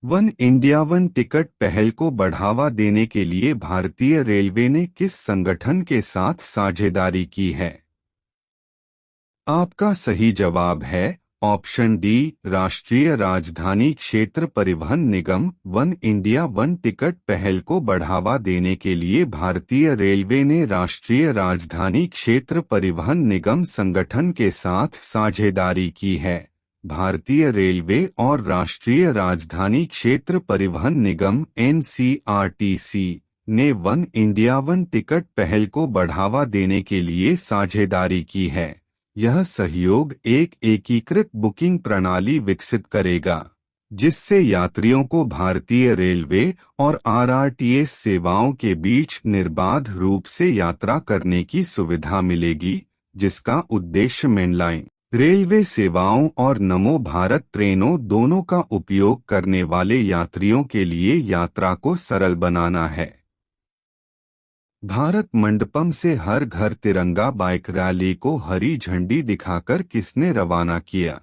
One India one ticket पहल को बढ़ावा देने के लिए भारतीय रेलवे ने किस संगठन के साथ साझेदारी की है? आपका सही जवाब है ऑप्शन डी, राष्ट्रीय राजधानी क्षेत्र परिवहन निगम। वन इंडिया वन टिकट पहल को बढ़ावा देने के लिए भारतीय रेलवे ने राष्ट्रीय राजधानी क्षेत्र परिवहन निगम संगठन के साथ साझेदारी की है। भारतीय रेलवे और राष्ट्रीय राजधानी क्षेत्र परिवहन निगम (NCRTC) ने वन इंडिया वन टिकट पहल को बढ़ावा देने के लिए साझेदारी की है। यह सहयोग एक एकीकृत बुकिंग प्रणाली विकसित करेगा, जिससे यात्रियों को भारतीय रेलवे और RRTS सेवाओं के बीच निर्बाध रूप से यात्रा करने की सुविधा मिलेगी, जिसका उद्देश्य मेनलाइन रेलवे सेवाओं और नमो भारत ट्रेनों दोनों का उपयोग करने वाले यात्रियों के लिए यात्रा को सरल बनाना है। भारत मंडपम से हर घर तिरंगा बाइक रैली को हरी झंडी दिखाकर किसने रवाना किया?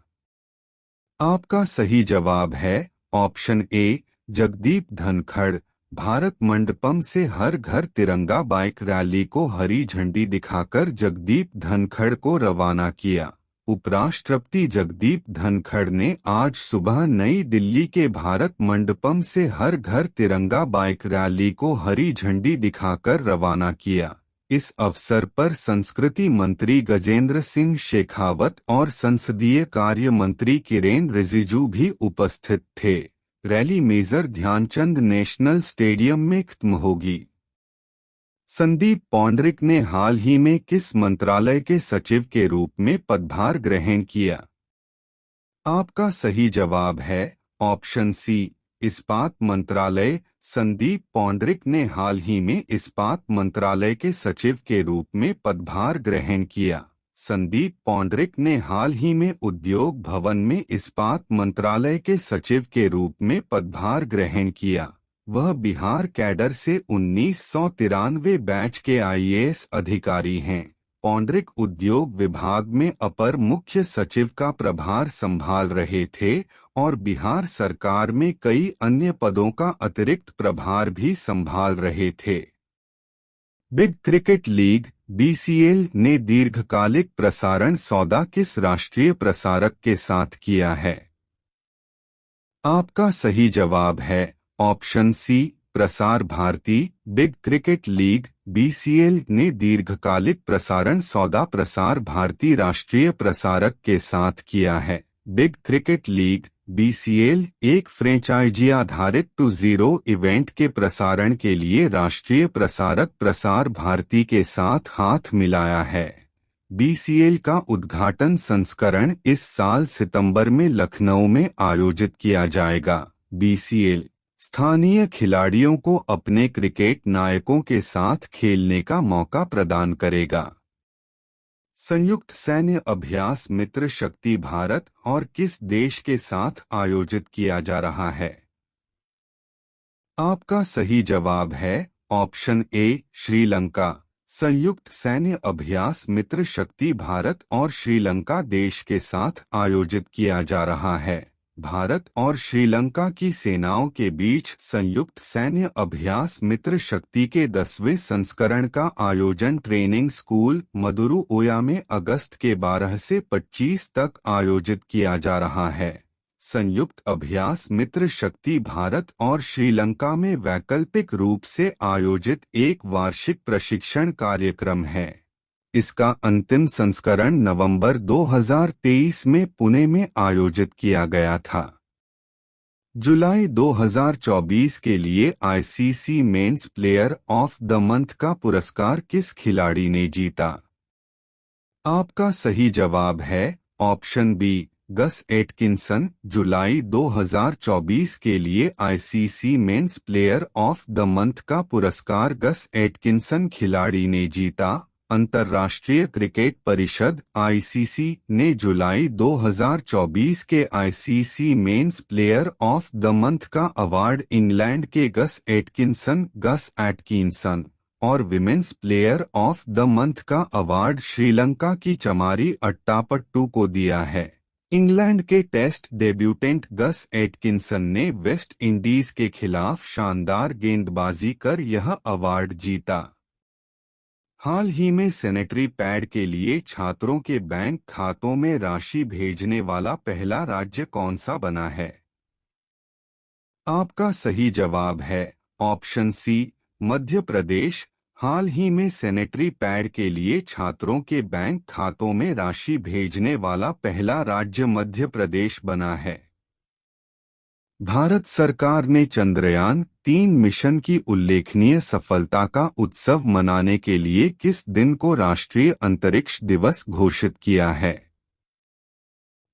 आपका सही जवाब है ऑप्शन ए, जगदीप धनखड़। भारत मंडपम से हर घर तिरंगा बाइक रैली को हरी झंडी दिखाकर जगदीप धनखड़ को रवाना किया। उपराष्ट्रपति जगदीप धनखड़ ने आज सुबह नई दिल्ली के भारत मंडपम से हर घर तिरंगा बाइक रैली को हरी झंडी दिखाकर रवाना किया। इस अवसर पर संस्कृति मंत्री गजेंद्र सिंह शेखावत और संसदीय कार्य मंत्री किरेन रिजिजू भी उपस्थित थे। Rally Major Dhyanchand National Stadium में खत्म होगी। संदीप पौंडरिक ने हाल ही में किस मंत्रालय के सचिव के रूप में पदभार ग्रहण किया? आपका सही जवाब है ऑप्शन सी, इस्पात मंत्रालय। संदीप पौंडरिक ने हाल ही में इस्पात मंत्रालय के सचिव के रूप में पदभार ग्रहण किया। संदीप पौंडरिक ने हाल ही में उद्योग भवन में इस्पात मंत्रालय के सचिव के रूप में पदभार ग्रहण किया। वह बिहार कैडर से 1993 बैच के IAS अधिकारी हैं। पौंडरिक उद्योग विभाग में अपर मुख्य सचिव का प्रभार संभाल रहे थे और बिहार सरकार में कई अन्य पदों का अतिरिक्त प्रभार भी संभाल रहे थे। बिग क्रिकेट लीग BCL ने दीर्घकालिक प्रसारण सौदा किस राष्ट्रीय प्रसारक के साथ किया है? आपका सही जवाब है option C, Prasar Bharati. Big Cricket League BCL ने दीर्घकालिक प्रसारण सौदा प्रसार भारती राष्ट्रीय प्रसारक के साथ किया है। बिग क्रिकेट लीग BCL एक फ्रेंचाइजी आधारित 2-0 इवेंट के प्रसारण के लिए राष्ट्रीय प्रसारक प्रसार भारती के साथ हाथ मिलाया है। BCL का उद्घाटन संस्करण इस साल सितंबर में लखनऊ में आयोजित किया जाएगा। BCL स्थानीय खिलाड़ियों को अपने क्रिकेट नायकों के साथ खेलने का मौका प्रदान करेगा। संयुक्त सैन्य अभ्यास मित्र शक्ति भारत और किस देश के साथ आयोजित किया जा रहा है? आपका सही जवाब है ऑप्शन ए, श्रीलंका। संयुक्त सैन्य अभ्यास मित्र शक्ति भारत और श्रीलंका देश के साथ आयोजित किया जा रहा है। भारत और श्रीलंका की सेनाओं के बीच संयुक्त सैन्य अभ्यास मित्र शक्ति के 10वें संस्करण का आयोजन ट्रेनिंग स्कूल मदुरुओया में अगस्त के 12 से 25 तक आयोजित किया जा रहा है। संयुक्त अभ्यास मित्र शक्ति भारत और श्रीलंका में वैकल्पिक रूप से आयोजित एक वार्षिक प्रशिक्षण कार्यक्रम है। इसका अंतिम संस्करण नवंबर 2023 में पुणे में आयोजित किया गया था। जुलाई 2024 के लिए ICC men's player of the month का पुरस्कार किस खिलाड़ी ने जीता? आपका सही जवाब है ऑप्शन बी, गस एटकिंसन। जुलाई 2024 के लिए ICC men's player of the month का पुरस्कार गस एटकिंसन खिलाड़ी ने जीता। अंतर्राष्ट्रीय क्रिकेट परिषद ICC ने जुलाई 2024 के ICC men's player of the month का अवार्ड इंग्लैंड के गस एटकिंसन और women's player of the month का अवार्ड श्रीलंका की चमारी अट्टापट्टू को दिया है। इंग्लैंड के टेस्ट डेब्यूटेंट गस एटकिंसन ने वेस्ट इंडीज के खिलाफ शानदार गेंदबाजी कर यह अवार्ड जीता। हाल ही में सैनिटरी पैड के लिए छात्रों के बैंक खातों में राशि भेजने वाला पहला राज्य कौन सा बना है? आपका सही जवाब है ऑप्शन सी, मध्य प्रदेश। हाल ही में सैनिटरी पैड के लिए छात्रों के बैंक खातों में राशि भेजने वाला पहला राज्य मध्य प्रदेश बना है। भारत सरकार ने चंद्रयान-3 मिशन की उल्लेखनीय सफलता का उत्सव मनाने के लिए किस दिन को राष्ट्रीय अंतरिक्ष दिवस घोषित किया है?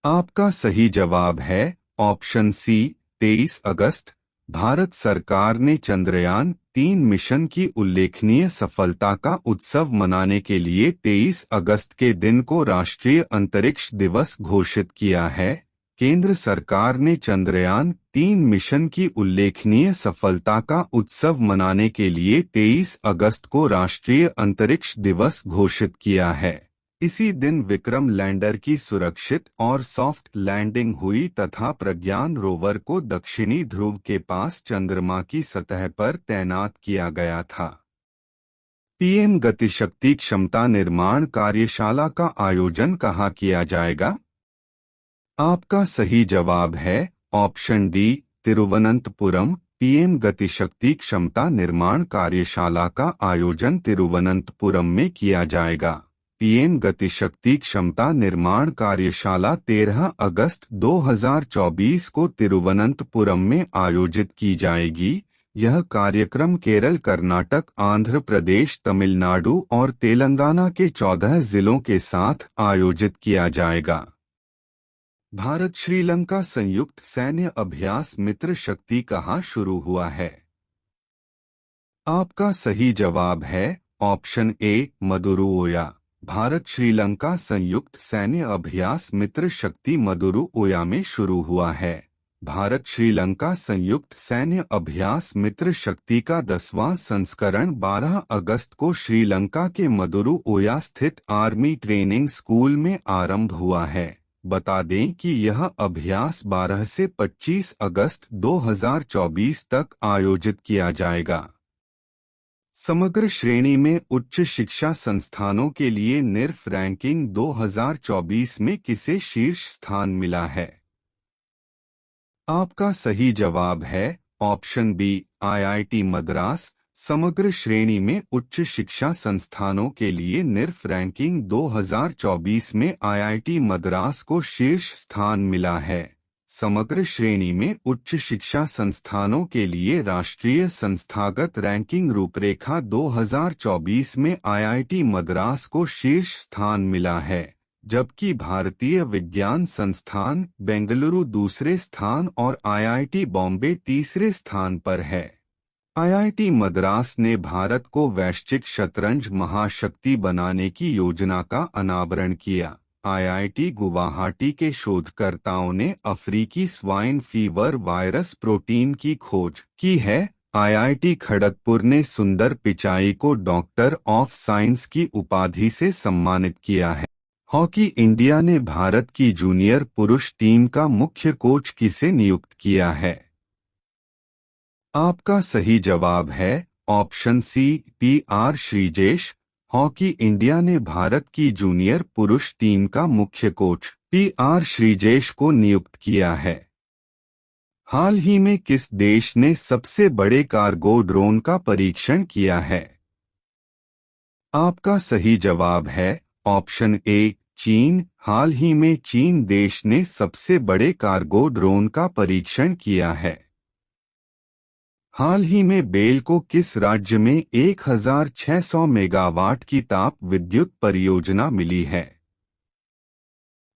आपका सही जवाब है ऑप्शन सी, 23 अगस्त। भारत सरकार ने चंद्रयान-3 मिशन की उल्लेखनीय सफलता का उत्सव मनाने के लिए 23 अगस्त के दिन को राष्ट्रीय अंतरिक्ष दिवस घोषित किया है। केंद्र सरकार ने चंद्रयान-3 मिशन की उल्लेखनीय सफलता का उत्सव मनाने के लिए 23 अगस्त को राष्ट्रीय अंतरिक्ष दिवस घोषित किया है। इसी दिन विक्रम लैंडर की सुरक्षित और सॉफ्ट लैंडिंग हुई तथा प्रज्ञान रोवर को दक्षिणी ध्रुव के पास चंद्रमा की सतह पर तैनात किया गया था। पीएम गतिशक्ति क्षमता निर्माण कार्यशाला का आयोजन कहाँ किया जाएगा? आपका सही जवाब है option D, Thiruvananthapuram. PM Gatishakti क्षमता निर्माण कार्यशाला का आयोजन तिरुवनंतपुरम में किया जाएगा। पीएम गतिशक्ति क्षमता निर्माण कार्यशाला 13 अगस्त 2024 को तिरुवनंतपुरम में आयोजित की जाएगी। यह कार्यक्रम केरल, कर्नाटक, आंध्र प्रदेश, तमिलनाडु और तेलंगाना के 14 जिलों के साथ आयोजित किया जाएगा। भारत श्रीलंका संयुक्त सैन्य अभ्यास मित्र शक्ति कहाँ शुरू हुआ है? आपका सही जवाब है ऑप्शन ए, मदुरुओया। भारत श्रीलंका संयुक्त सैन्य अभ्यास मित्र शक्ति मदुरुओया में शुरू हुआ है। भारत श्रीलंका संयुक्त सैन्य अभ्यास मित्र शक्ति का 10वां संस्करण 12 अगस्त को श्रीलंका के मदुरुओया स्थित आर्मी ट्रेनिंग स्कूल में आरंभ हुआ है। बता दें कि यह अभ्यास 12 से 25 अगस्त 2024 तक आयोजित किया जाएगा। समग्र श्रेणी में उच्च शिक्षा संस्थानों के लिए निरफ रैंकिंग 2024 में किसे शीर्ष स्थान मिला है? आपका सही जवाब है ऑप्शन बी, आईआईटी मद्रास। समग्र श्रेणी में उच्च शिक्षा संस्थानों के लिए निरफ रैंकिंग 2024 में आईआईटी मद्रास को शीर्ष स्थान मिला है। समग्र श्रेणी में उच्च शिक्षा संस्थानों के लिए राष्ट्रीय संस्थागत रैंकिंग रूपरेखा 2024 में आईआईटी मद्रास को शीर्ष स्थान मिला है, जबकि भारतीय विज्ञान संस्थान बेंगलुरु दूसरे स्थान और आईआईटी बॉम्बे तीसरे स्थान पर है। आईआईटी मद्रास ने भारत को वैश्विक शतरंज महाशक्ति बनाने की योजना का अनावरण किया। आईआईटी गुवाहाटी के शोधकर्ताओं ने अफ्रीकी स्वाइन फीवर वायरस प्रोटीन की खोज की है। आईआईटी खड़गपुर ने सुंदर पिचाई को डॉक्टर ऑफ साइंस की उपाधि से सम्मानित किया है। हॉकी इंडिया ने भारत की जूनियर पुरुष टीम का मुख्य कोच किसे नियुक्त किया है? आपका सही जवाब है option C, P R. Sreejesh. Hockey India ने भारत की जूनियर पुरुष टीम का मुख्य कोच पी.आर. श्रीजेश को नियुक्त किया है। हाल ही में किस देश ने सबसे बड़े कार्गो ड्रोन का परीक्षण किया है? आपका सही जवाब है ऑप्शन ए, चीन। हाल ही में चीन देश ने सबसे बड़े कार्गो ड्रोन का परीक्षण किया है। हाल ही में बेल को किस राज्य में 1600 मेगावाट की ताप विद्युत परियोजना मिली है?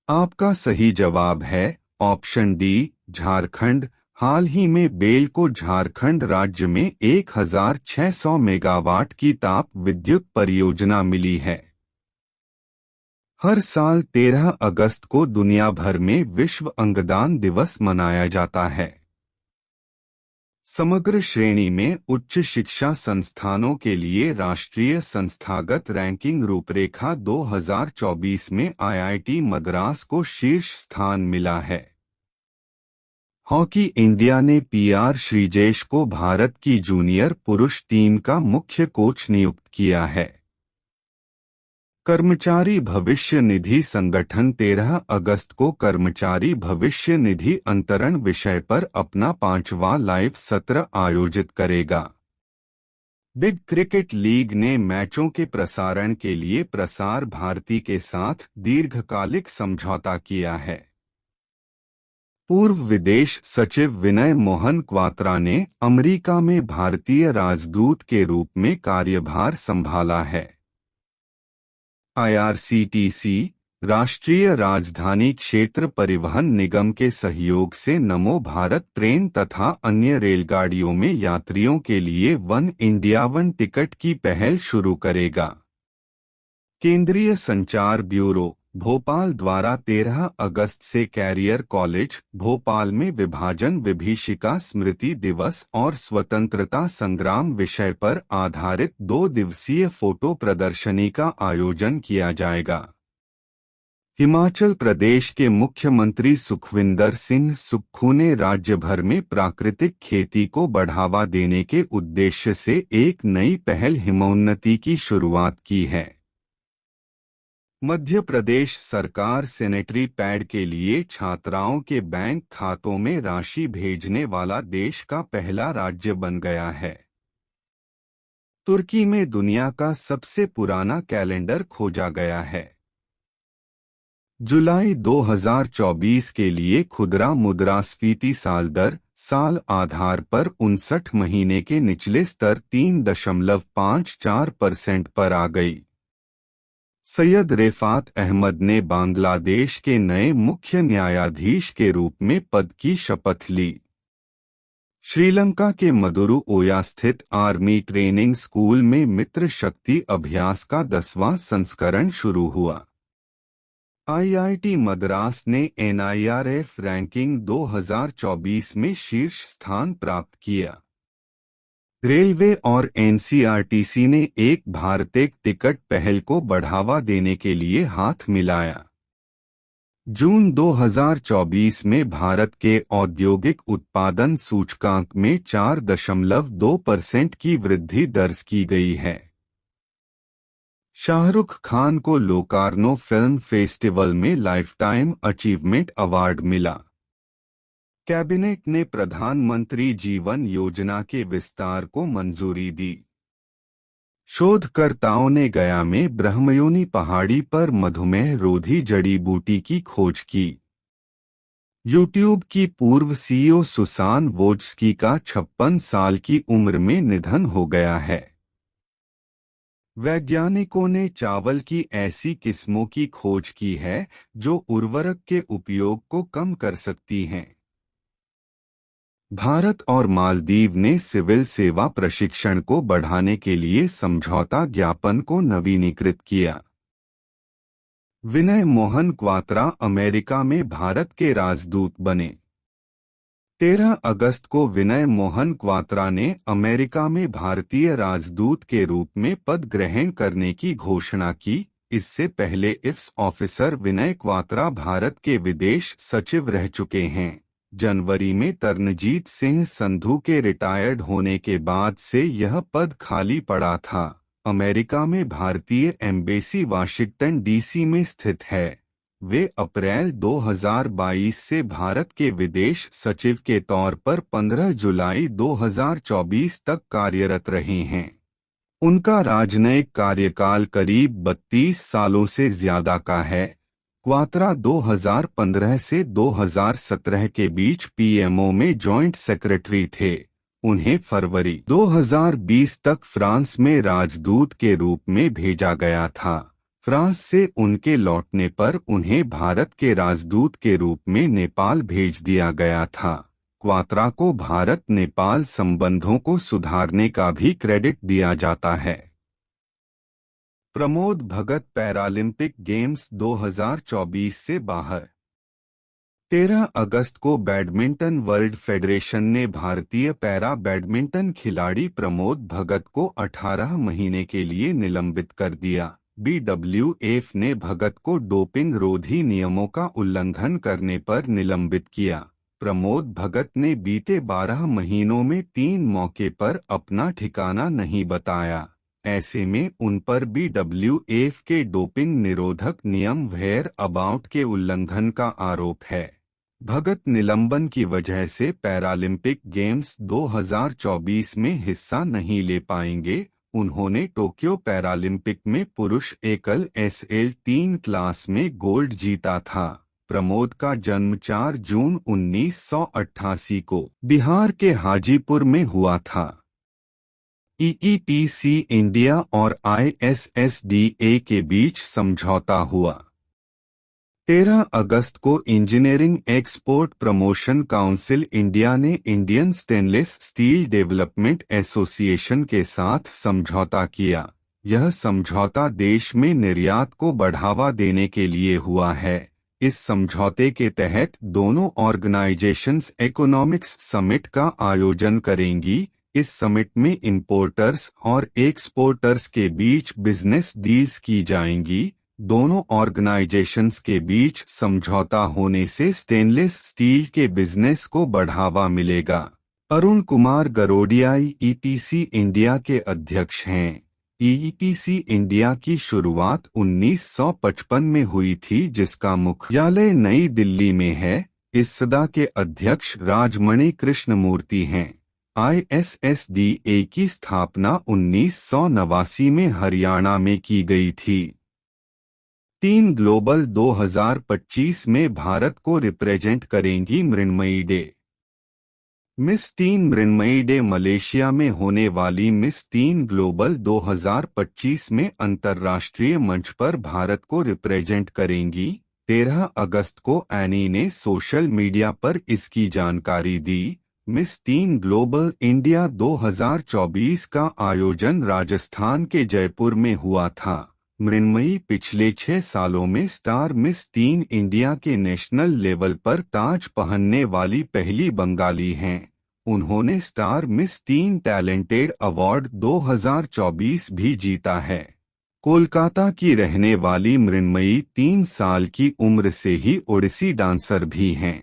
आपका सही जवाब है ऑप्शन डी, झारखंड। हाल ही में बेल को झारखंड राज्य में 1600 मेगावाट की ताप विद्युत परियोजना मिली है। हर साल 13 अगस्त को दुनिया भर में विश्व अंगदान दिवस मनाया जाता है। समग्र श्रेणी में उच्च शिक्षा संस्थानों के लिए राष्ट्रीय संस्थागत रैंकिंग रूपरेखा 2024 में आईआईटी मद्रास को शीर्ष स्थान मिला है। हॉकी इंडिया ने पीआर श्रीजेश को भारत की जूनियर पुरुष टीम का मुख्य कोच नियुक्त किया है। कर्मचारी भविष्य निधि संगठन 13 अगस्त को कर्मचारी भविष्य निधि अंतरण विषय पर अपना 5वां लाइव सत्र आयोजित करेगा। बिग क्रिकेट लीग ने मैचों के प्रसारण के लिए प्रसार भारती के साथ दीर्घकालिक समझौता किया है। पूर्व विदेश सचिव विनय मोहन क्वात्रा ने अमेरिका में भारतीय राजदूत के रूप में कार्यभार संभाला है। आईआरसीटीसी, राष्ट्रीय राजधानी क्षेत्र परिवहन निगम के सहयोग से नमो भारत ट्रेन तथा अन्य रेलगाड़ियों में यात्रियों के लिए वन इंडिया वन टिकट की पहल शुरू करेगा। केंद्रीय संचार ब्यूरो भोपाल द्वारा 13 अगस्त से कैरियर कॉलेज भोपाल में विभाजन विभीषिका स्मृति दिवस और स्वतंत्रता संग्राम विषय पर आधारित 2 दिवसीय फोटो प्रदर्शनी का आयोजन किया जाएगा। हिमाचल प्रदेश के मुख्यमंत्री सुखविंदर सिंह सुक्खू ने राज्य भर में प्राकृतिक खेती को बढ़ावा देने के उद्देश्य से एक नई पहल हिमोन्नति की शुरुआत की है। मध्य प्रदेश सरकार सैनिटरी पैड के लिए छात्राओं के बैंक खातों में राशि भेजने वाला देश का पहला राज्य बन गया है। तुर्की में दुनिया का सबसे पुराना कैलेंडर खोजा गया है। जुलाई 2024 के लिए खुदरा मुद्रास्फीति साल दर साल आधार पर 59 महीने के निचले स्तर 3.54% पर आ गई। सैयद रिफात अहमद ने बांग्लादेश के नए मुख्य न्यायाधीश के रूप में पद की शपथ ली। श्रीलंका के मदुरु ओया स्थित आर्मी ट्रेनिंग स्कूल में मित्र शक्ति अभ्यास का 10वां संस्करण शुरू हुआ। आईआईटी मद्रास ने एनआईआरएफ रैंकिंग 2024 में शीर्ष स्थान प्राप्त किया। रेलवे और एनसीआरटीसी ने एक भारत एक टिकट पहल को बढ़ावा देने के लिए हाथ मिलाया। जून 2024 में भारत के औद्योगिक उत्पादन सूचकांक में 4.2% की वृद्धि दर्ज की गई है। शाहरुख खान को लोकार्नो फिल्म फेस्टिवल में लाइफटाइम अचीवमेंट अवार्ड मिला। कैबिनेट ने प्रधानमंत्री जीवन योजना के विस्तार को मंजूरी दी। शोधकर्ताओं ने गया में ब्रह्मयोनी पहाड़ी पर मधुमेह रोधी जड़ी बूटी की खोज की। यूट्यूब की पूर्व सीईओ सुसान वोज्स्की का 56 साल की उम्र में निधन हो गया है। वैज्ञानिकों ने चावल की ऐसी किस्मों की खोज की है जो उर्वरक के उपयोग को कम कर सकती हैं। भारत और मालदीव ने सिविल सेवा प्रशिक्षण को बढ़ाने के लिए समझौता ज्ञापन को नवीनीकृत किया। विनय मोहन क्वात्रा अमेरिका में भारत के राजदूत बने। 13 अगस्त को विनय मोहन क्वात्रा ने अमेरिका में भारतीय राजदूत के रूप में पद ग्रहण करने की घोषणा की। इससे पहले इफ्स ऑफिसर विनय क्वात्रा भारत के विदेश सचिव रह चुके हैं। जनवरी में तरनजीत सिंह संधू के रिटायर्ड होने के बाद से यह पद खाली पड़ा था। अमेरिका में भारतीय एम्बेसी वाशिंगटन डीसी में स्थित है। वे अप्रैल 2022 से भारत के विदेश सचिव के तौर पर 15 जुलाई 2024 तक कार्यरत रहे हैं। उनका राजनयिक कार्यकाल करीब 32 सालों से ज्यादा का है। क्वात्रा 2015 से 2017 के बीच पीएमओ में जॉइंट सेक्रेटरी थे। उन्हें फरवरी 2020 तक फ्रांस में राजदूत के रूप में भेजा गया था। फ्रांस से उनके लौटने पर उन्हें भारत के राजदूत के रूप में नेपाल भेज दिया गया था। क्वात्रा को भारत नेपाल संबंधों को सुधारने का भी क्रेडिट दिया जाता है। प्रमोद भगत पैरालंपिक गेम्स 2024 से बाहर। 13 अगस्त को बैडमिंटन वर्ल्ड फेडरेशन ने भारतीय पैरा बैडमिंटन खिलाड़ी प्रमोद भगत को 18 महीने के लिए निलंबित कर दिया। BWF ने भगत को डोपिंग रोधी नियमों का उल्लंघन करने पर निलंबित किया। प्रमोद भगत ने बीते 12 महीनों में 3 मौके पर अपना ठिकाना नहीं बताया। ऐसे में उन पर BWF के डोपिंग निरोधक नियम वेयर अबाउट के उल्लंघन का आरोप है। भगत निलंबन की वजह से पैरालंपिक गेम्स 2024 में हिस्सा नहीं ले पाएंगे। उन्होंने टोक्यो पैरालंपिक में पुरुष एकल SL3 क्लास में गोल्ड जीता था। प्रमोद का जन्म 4 जून 1988 को बिहार के हाजीपुर में हुआ था। EEPC इंडिया और ISSDA के बीच समझौता हुआ। 13 अगस्त को engineering export promotion council India ने Indian stainless steel development association के साथ समझौता किया। यह समझौता देश में निर्यात को बढ़ावा देने के लिए हुआ है। इस समझौते के तहत दोनों ऑर्गेनाइजेशंस इकोनॉमिक्स समिट का आयोजन करेंगी। इस समिट में इंपोर्टर्स और एक्सपोर्टर्स के बीच बिजनेस डील्स की जाएंगी। दोनों ऑर्गेनाइजेशंस के बीच समझौता होने से स्टेनलेस स्टील के बिजनेस को बढ़ावा मिलेगा। अरुण कुमार गरोडिया EPC इंडिया के अध्यक्ष हैं। EPC इंडिया की शुरुआत 1955 में हुई थी, जिसका मुख्यालय नई दिल्ली में है। इस सदा के अध्यक्ष राजमणि कृष्णमूर्ति हैं। ISSDA की स्थापना 1989 में हरियाणा में की गई थी। टीन ग्लोबल 2025 में भारत को रिप्रेजेंट करेंगी Mrinmayi Dey. Miss Teen Mrinmayi Dey Malaysia में होने वाली मिस टीन ग्लोबल 2025 में अंतर्राष्ट्रीय मंच पर भारत को रिप्रेजेंट करेंगी। 13 अगस्त को एनी ने सोशल मीडिया पर इसकी जानकारी दी। मिस टीन ग्लोबल इंडिया 2024 का आयोजन राजस्थान के जयपुर में हुआ था। मृण्मयी पिछले 6 सालों में स्टार मिस टीन इंडिया के नेशनल लेवल पर ताज पहनने वाली पहली बंगाली हैं। उन्होंने star miss tin talented award 2024 भी जीता है। कोलकाता की रहने वाली मृण्मयी 3 साल की उम्र से ही ओडिसी डांसर भी हैं।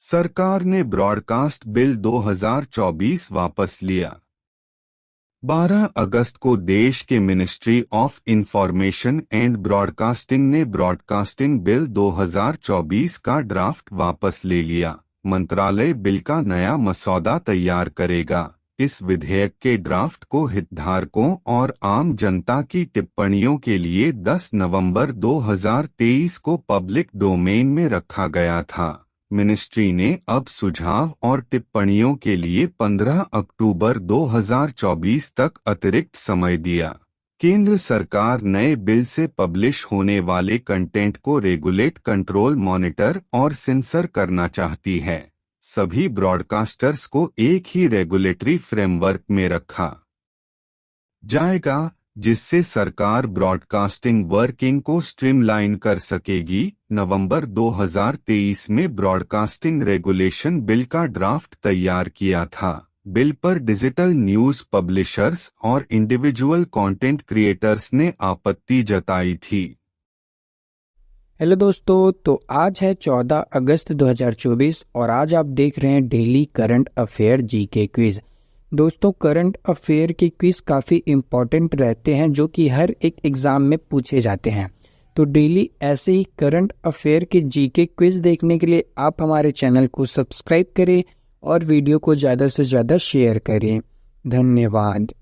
सरकार ने ब्रॉडकास्ट बिल 2024 वापस लिया। 12 अगस्त को देश के ministry of information and broadcasting ने ब्रॉडकास्टिंग बिल 2024 का ड्राफ्ट वापस ले लिया। मंत्रालय बिल का नया मसौदा तैयार करेगा। इस विधेयक के ड्राफ्ट को हितधारकों और आम जनता की टिप्पणियों के लिए 10 नवंबर 2023 को पब्लिक डोमेन में रखा गया था। मिनिस्ट्री ने अब सुझाव और टिप्पणियों के लिए 15 अक्टूबर 2024 तक अतिरिक्त समय दिया। केंद्र सरकार नए बिल से पब्लिश होने वाले कंटेंट को रेगुलेट, कंट्रोल, मॉनिटर और सेंसर करना चाहती है। सभी ब्रॉडकास्टर्स को एक ही रेगुलेटरी फ्रेमवर्क में रखा जाएगा, जिससे सरकार ब्रॉडकास्टिंग वर्किंग को स्ट्रीमलाइन कर सकेगी। नवंबर 2023 में ब्रॉडकास्टिंग रेगुलेशन बिल का ड्राफ्ट तैयार किया था। बिल पर डिजिटल न्यूज पब्लिशर्स और इंडिविजुअल कंटेंट क्रिएटर्स ने आपत्ति जताई थी। हेलो दोस्तों, तो आज है 14 अगस्त 2024 और आज आप देख रहे हैं daily current affair GK quiz. दोस्तों, करंट अफेयर के क्विज काफ़ी इम्पॉर्टेंट रहते हैं जो कि हर एक एग्ज़ाम में पूछे जाते हैं। तो डेली ऐसे ही करंट अफेयर के जीके क्विज देखने के लिए आप हमारे चैनल को सब्सक्राइब करें और वीडियो को ज़्यादा से ज़्यादा शेयर करें। धन्यवाद।